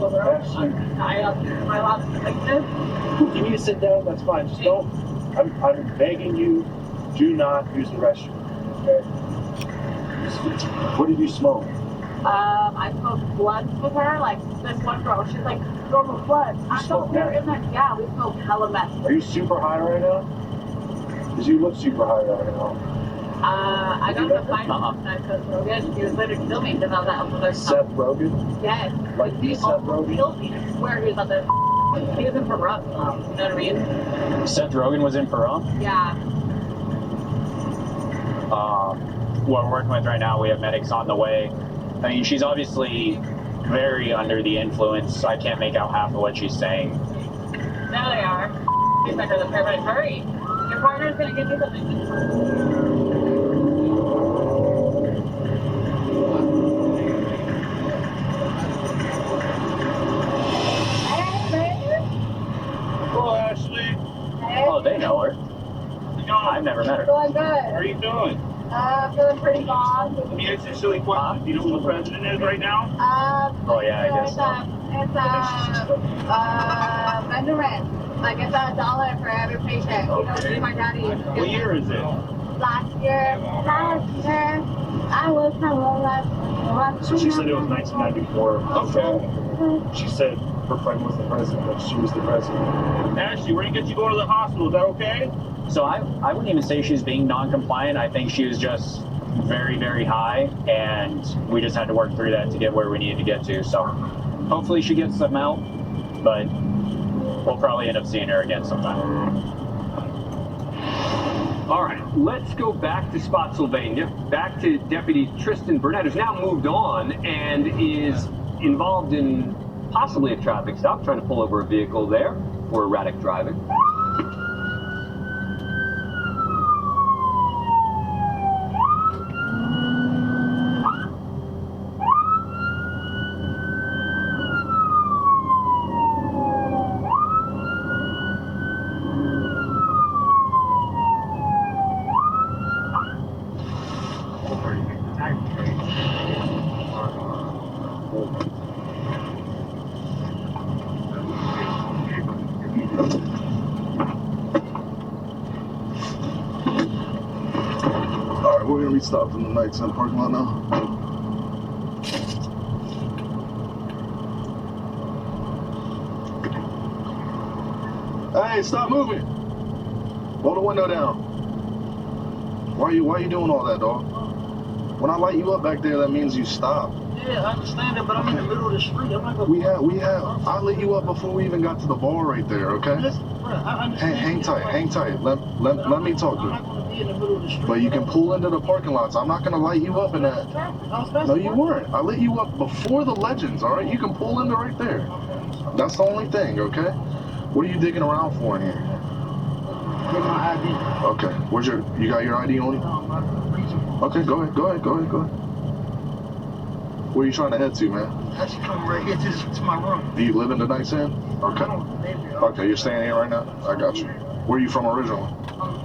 of the world. My last like this. You need to sit down, that's fine. Just don't. I'm begging you, do not use the restroom. Okay? What did you smoke? I smoked blunts with her, like this one girl. She's like, normal blood. I thought we were in there. Yeah, we smoked hella meth. Are you super high right now? Because you look super high right now. I got the fight off that because Rogan, he was literally kill me because I was at other Seth Rogen? Yes. Like the Seth Rogen? Killed me. I swear he was at the. He was in Peru. You know what I mean? Seth Rogen was in Peru? Yeah. What we're working with right now, we have medics on the way. I mean, she's obviously very under the influence. I can't make out half of what she's saying. There they are. He's under the paramedic. Hurry. Your partner's going to give you something. Hello, Ashley. Hey. Oh, they know her. I've never met her. Doing good. How are you doing? Feeling pretty gone. Let me ask you a silly question. Do you know who the president is right now? Oh, yeah, I guess so. It's Benjamin. Like it's $1 for every paycheck. You know, see my daddy. What year is it? Last year, I was last. So she said it was 1994. Okay. She said her friend was the president, that she was the president. Ashley, we're gonna get you going to the hospital. Is that okay? So I wouldn't even say she's being non-compliant. I think she was just very, very high, and we just had to work through that to get where we needed to get to. So hopefully she gets some out, but we'll probably end up seeing her again sometime. All right, let's go back to Spotsylvania, back to Deputy Tristan Burnett, who's now moved on and is involved in possibly a traffic stop, trying to pull over a vehicle there for erratic driving. Alright, we're gonna be stopped in the Knights in the parking lot now. Hey, stop moving! Roll the window down. Why are you doing all that, dog? When I light you up back there, that means you stop. Yeah, I understand that, but I'm in the middle of the street. I'm not gonna. We have. I lit you up before we even got to the bar right there. Okay. Listen, bro, I understand. Hang tight. Let me talk to I'm not you. gonna be in the middle of the street. But you can pull into the parking lots. I'm not gonna light you up in that. No, you weren't. I lit you up before the Legends. All right. You can pull into right there. That's the only thing. Okay. What are you digging around for in here? Get my ID. Okay. You got your ID on you? Okay. Go ahead. Where are you trying to head to, man? I should come right here to my room. Do you live in the Knights Inn? Okay. Okay, you're staying here right now? I got you. Where are you from originally?